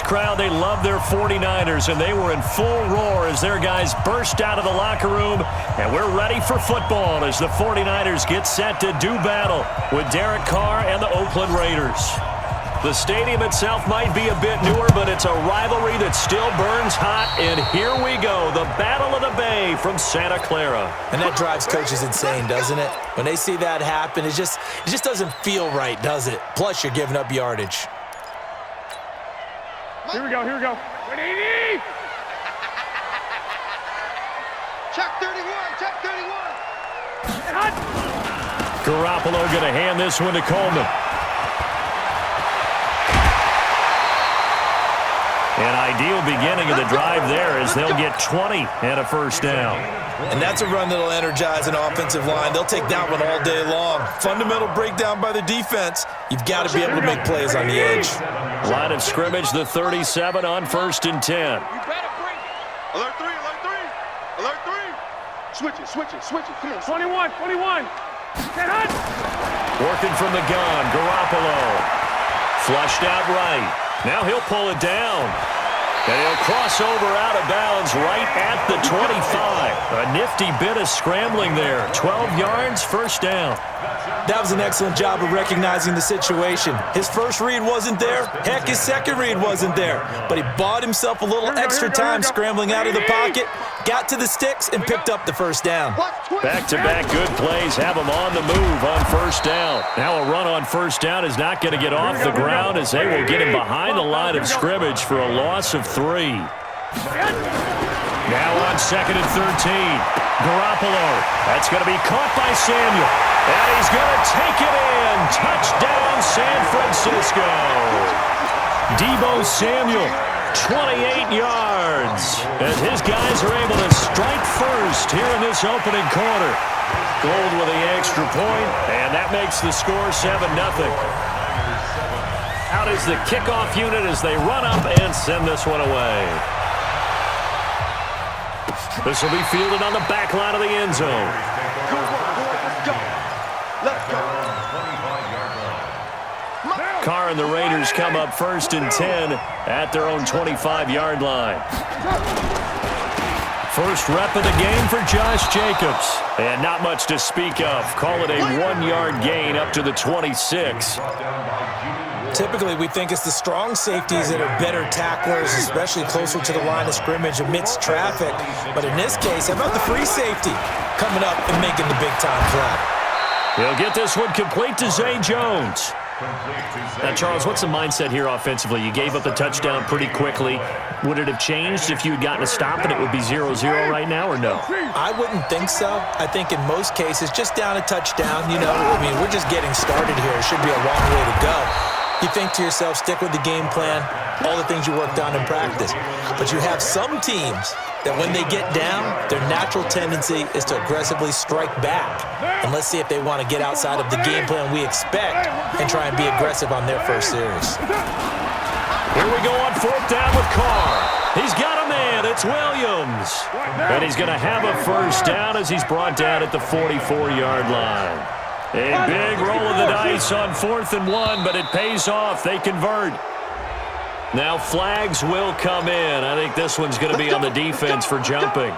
crowd, they love their 49ers, and they were in full roar as their guys burst out of the locker room. And we're ready for football as the 49ers get set to do battle with Derek Carr and the Oakland Raiders. The stadium itself might be a bit newer, but it's a rivalry that still burns hot. And here we go, the Battle of the Bay from Santa Clara. And that drives coaches insane, doesn't it? When they see that happen, it just doesn't feel right, does it? Plus, you're giving up yardage. Here we go. Check 31, check 31. Garoppolo going to hand this one to Coleman. An ideal beginning of the drive there as they'll get 20 and a first down. And that's a run that'll energize an offensive line. They'll take that one all day long. Fundamental breakdown by the defense. You've got to be able to make plays on the edge. Line of scrimmage, the 37 on 1st and 10. You better bring it. Alert 3, alert 3. Alert 3. Switch it. Come on. 21. Working from the gun, Garoppolo. Flushed out right. Now he'll pull it down. And he'll cross over out of bounds right at the 25. A nifty bit of scrambling there. 12 yards, first down. That was an excellent job of recognizing the situation. His first read wasn't there. Heck, his second read wasn't there. But he bought himself a little extra time scrambling out of the pocket, got to the sticks, and picked up the first down. Back-to-back good plays have him on the move on first down. Now a run on first down is not going to get off the ground as they will get him behind the line of scrimmage for a loss of 3. Now on 2nd and 13. Garoppolo. That's going to be caught by Samuel. And he's going to take it in. Touchdown, San Francisco. Deebo Samuel, 28 yards. As his guys are able to strike first here in this opening quarter. Gold with the extra point, and that makes the score 7-0. Out is the kickoff unit as they run up and send this one away. This will be fielded on the back line of the end zone. Carr and the Raiders come up 1st and 10 at their own 25-yard line. First rep of the game for Josh Jacobs. And not much to speak of. Call it a 1-yard gain up to the 26. Typically, we think it's the strong safeties that are better tacklers, especially closer to the line of scrimmage amidst traffic. But in this case, how about the free safety coming up and making the big-time play? He'll get this one complete to Zay Jones. Now, Charles, what's the mindset here offensively? You gave up the touchdown pretty quickly. Would it have changed if you had gotten a stop and it would be 0-0 right now, or no? I wouldn't think so. I think in most cases, just down a touchdown, we're just getting started here. It should be a long way to go. You think to yourself, stick with the game plan, all the things you worked on in practice. But you have some teams that when they get down, their natural tendency is to aggressively strike back. And let's see if they want to get outside of the game plan we expect and try and be aggressive on their first series. Here we go on 4th down with Carr. He's got a man. It's Williams. And he's going to have a first down as he's brought down at the 44-yard line. A big roll of the dice on 4th and 1, but it pays off. They convert. Now flags will come in. I think this one's going to be on the defense for jumping.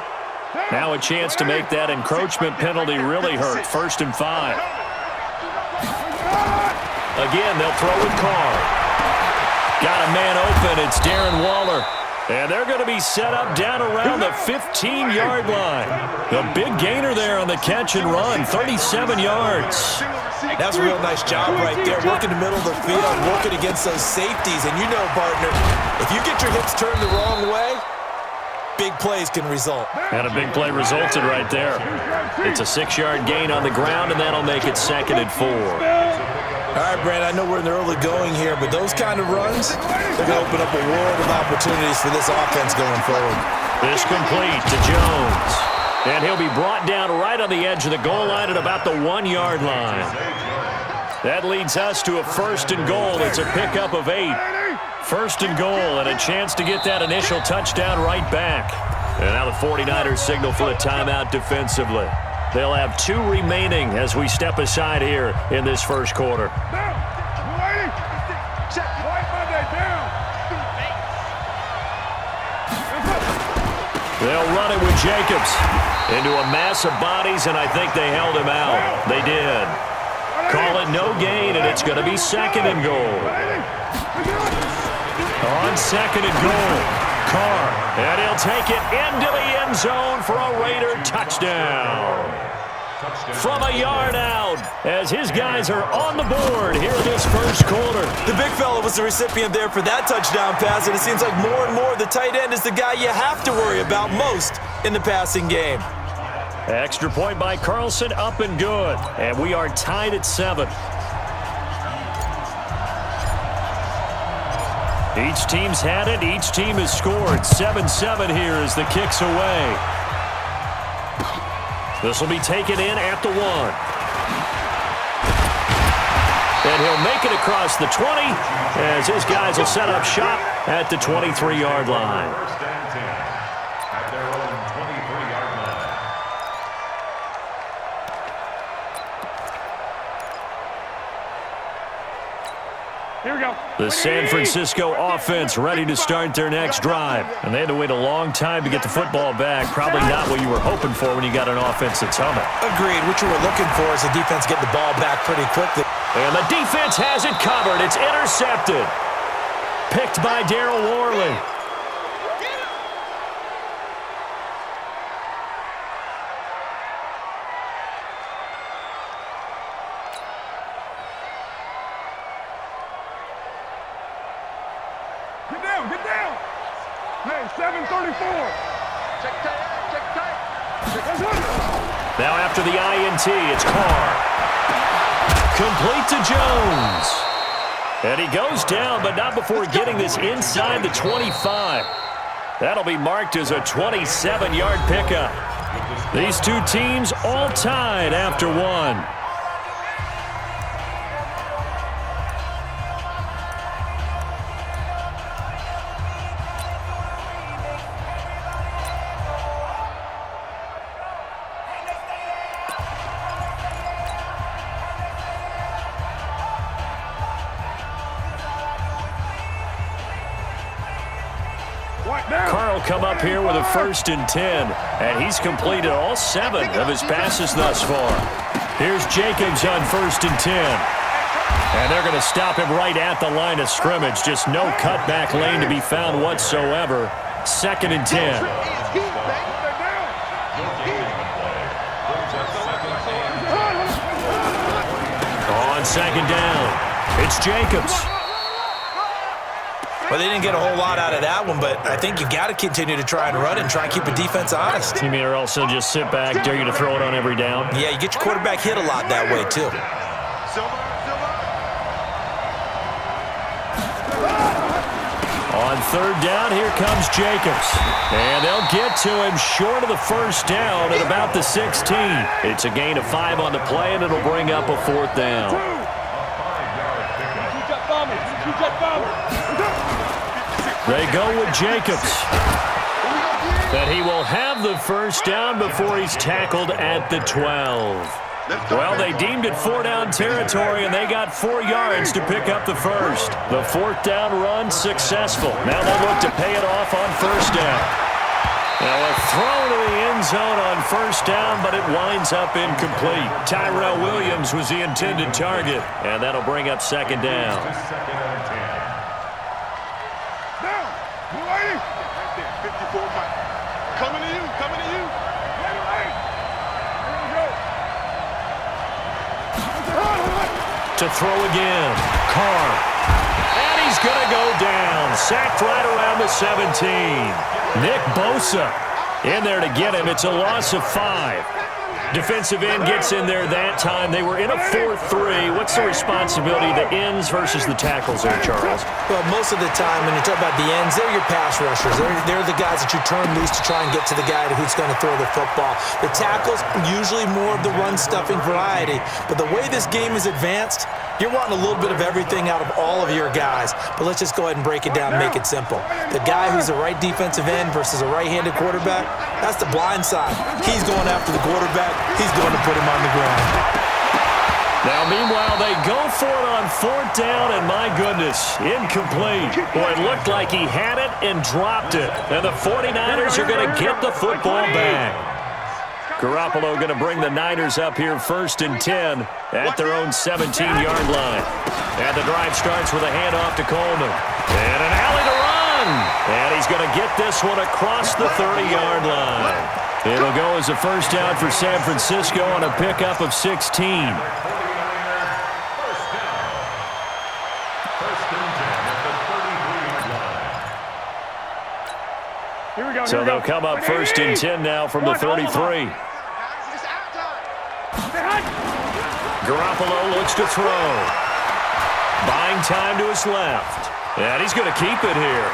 Now a chance to make that encroachment penalty really hurt. 1st and 5. Again, they'll throw with Carr. Got a man open. It's Darren Waller. And they're going to be set up down around the 15-yard line. The big gainer there on the catch and run, 37 yards. That's a real nice job right there, working the middle of the field, working against those safeties. And partner, if you get your hips turned the wrong way, big plays can result. And a big play resulted right there. It's a 6-yard gain on the ground, and that'll make it 2nd and 4. All right, Brad, I know we're in the early going here, but those kind of runs, they're going to open up a world of opportunities for this offense going forward. This complete to Jones. And he'll be brought down right on the edge of the goal line at about the 1-yard line. That leads us to a 1st and goal. It's a pickup of 8. 1st and goal and a chance to get that initial touchdown right back. And now the 49ers signal for the timeout defensively. They'll have 2 remaining as we step aside here in this first quarter. They'll run it with Jacobs into a mass of bodies, and I think they held him out. They did. Call it no gain, and it's going to be second and goal. On second and goal, Carr, and he'll take it into the end zone for a Raider touchdown. From a yard out, as his guys are on the board here in this first quarter. The big fella was the recipient there for that touchdown pass, and it seems like more and more the tight end is the guy you have to worry about most in the passing game. Extra point by Carlson, up and good. And we are tied at 7. Each team's had it. Each team has scored. 7-7 here as the kick's away. This will be taken in at the 1. And he'll make it across the 20 as his guys will set up shop at the 23-yard line. Here we go. The San Francisco offense ready to start their next drive. And they had to wait a long time to get the football back. Probably not what you were hoping for when you got an offense that's humming. Agreed. What you were looking for is the defense get the ball back pretty quickly. And the defense has it covered. It's intercepted. Picked by Darryl Worley. Get down. Hey, 734. Check tight. Now after the INT, it's Carr. Complete to Jones. And he goes down, but not before getting this inside the 25. That'll be marked as a 27-yard pickup. These two teams all tied after 1. Carl come up here with a 1st and 10, and he's completed all 7 of his passes thus far. Here's Jacobs on 1st and 10. And they're going to stop him right at the line of scrimmage. Just no cutback lane to be found whatsoever. 2nd and 10. On 2nd down, it's Jacobs. Well, they didn't get a whole lot out of that one, but I think you got to continue to try and run it and try and keep the defense honest. You mean or else they'll just sit back, dare you to throw it on every down? Yeah, you get your quarterback hit a lot that way, too. On 3rd down, here comes Jacobs. And they'll get to him short of the 1st down at about the 16. It's a gain of 5 on the play, and it'll bring up a 4th down. They go with Jacobs. That he will have the 1st down before he's tackled at the 12. Well, they deemed it 4-down territory, and they got 4 yards to pick up the 1st. The 4th down run successful. Now they look to pay it off on 1st down. Now a throw to the end zone on 1st down, but it winds up incomplete. Tyrell Williams was the intended target, and that'll bring up 2nd down. Coming to you. To throw again, Carr. And he's going to go down. Sacked right around the 17. Nick Bosa in there to get him. It's a loss of 5. Defensive end gets in there that time. They were in a 4-3. What's the responsibility, the ends versus the tackles there, Charles? Well, most of the time when you talk about the ends, they're your pass rushers. They're the guys that you turn loose to try and get to the guy who's going to throw the football. The tackles, usually more of the run-stuffing variety. But the way this game is advanced, you're wanting a little bit of everything out of all of your guys. But let's just go ahead and break it down and make it simple. The guy who's the right defensive end versus a right-handed quarterback, that's the blind side. He's going after the quarterback. He's going to put him on the ground. Now, meanwhile, they go for it on 4th down, and my goodness, incomplete. Boy, it looked like he had it and dropped it. And the 49ers are going to get the football back. Garoppolo going to bring the Niners up here 1st and 10 at their own 17-yard line. And the drive starts with a handoff to Coleman. And an alley to run. And he's going to get this one across the 30-yard line. It'll go as a first down for San Francisco on a pickup of 16. So they'll come up 1st and 10 now from the 33. Garoppolo looks to throw. Buying time to his left. And he's going to keep it here.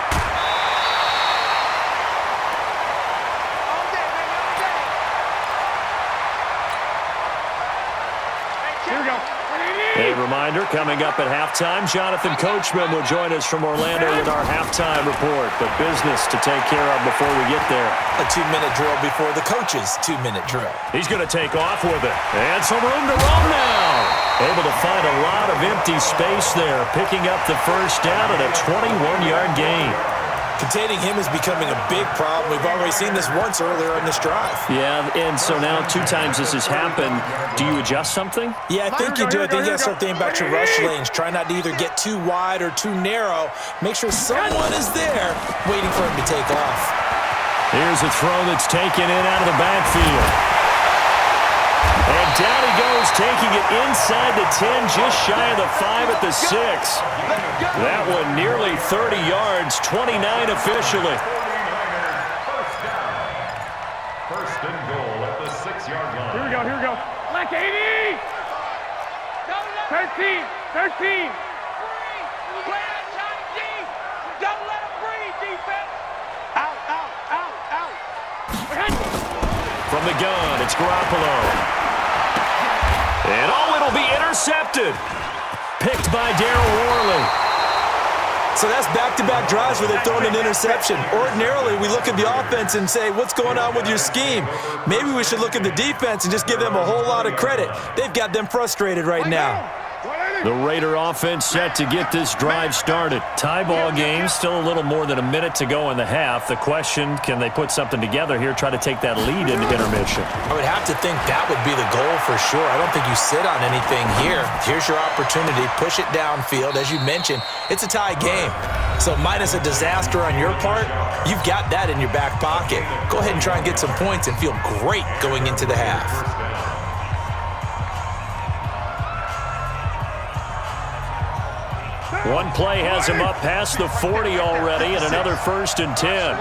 A reminder, coming up at halftime, Jonathan Coachman will join us from Orlando with our halftime report. But business to take care of before we get there. A 2-minute drill before the coach's 2-minute drill. He's going to take off with it. And some room to roam now. Able to find a lot of empty space there, picking up the first down at a 21-yard gain. Containing him is becoming a big problem. We've already seen this once earlier in this drive. Yeah, and so now 2 times this has happened. Do you adjust something? Yeah, I think you do. I think you got to start thinking about your rush lanes. Try not to either get too wide or too narrow. Make sure someone is there waiting for him to take off. Here's a throw that's taken in out of the backfield. And down he goes, taking it inside the 10, just shy of the 5 at the 6. That one nearly 30 yards, 29 officially. First and goal at the 6-yard line. Here we go. Black 80! 13! Don't let him breathe, defense! Out! From the gun, it's Garoppolo. And it'll be intercepted. Picked by Darryl Worley. So that's back-to-back drives where they've thrown an interception. Ordinarily, we look at the offense and say, what's going on with your scheme? Maybe we should look at the defense and just give them a whole lot of credit. They've got them frustrated right now. The Raider offense set to get this drive started. Tie ball game, still a little more than a minute to go in the half. The question, can they put something together here, try to take that lead into intermission? I would have to think that would be the goal for sure. I don't think you sit on anything here. Here's your opportunity. Push it downfield. As you mentioned, it's a tie game. So minus a disaster on your part, you've got that in your back pocket. Go ahead and try and get some points and feel great going into the half. One play has him up past the 40 already, and another 1st and 10.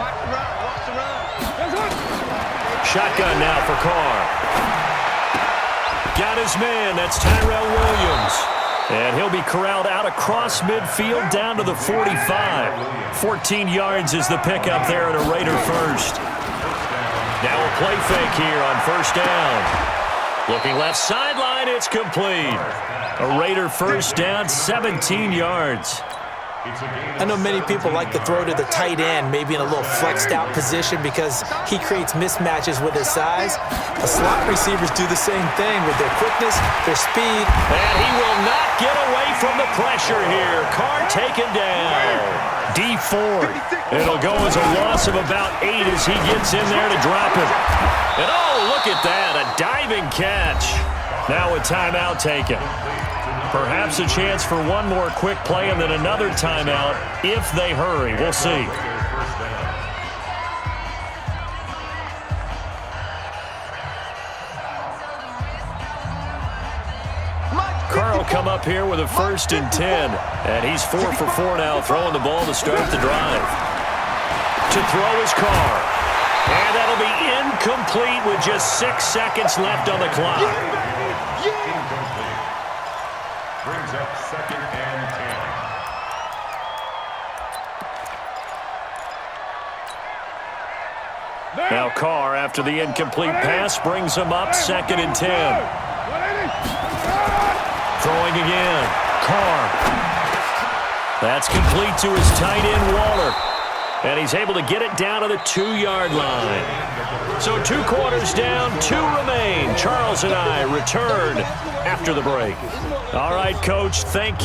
Shotgun now for Carr. Got his man, that's Tyrell Williams. And he'll be corralled out across midfield down to the 45. 14 yards is the pickup there at a Raider first. Now a play fake here on 1st down. Looking left sideline, it's complete. A Raider first down, 17 yards. I know many people like to throw to the tight end, maybe in a little flexed out position because he creates mismatches with his size. The slot receivers do the same thing with their quickness, their speed. And he will not get away from the pressure here. Carr taken down. D4. It'll go as a loss of about 8 as he gets in there to drop him. And oh, look at that, a diving catch. Now a timeout taken. Perhaps a chance for one more quick play and then another timeout if they hurry. We'll see. Carr will come up here with a 1st and 10. And he's 4 for 4 now, throwing the ball to start the drive. To throw is Carr. And that'll be incomplete with just 6 seconds left on the clock. Brings up 2nd and 10. Now Carr, after the incomplete pass, brings him up 2nd and 10. Throwing again. Carr. That's complete to his tight end, Waller. And he's able to get it down to the 2-yard line. So 2 quarters down, 2 remain. Charles and I return after the break. All right, Coach, thank you.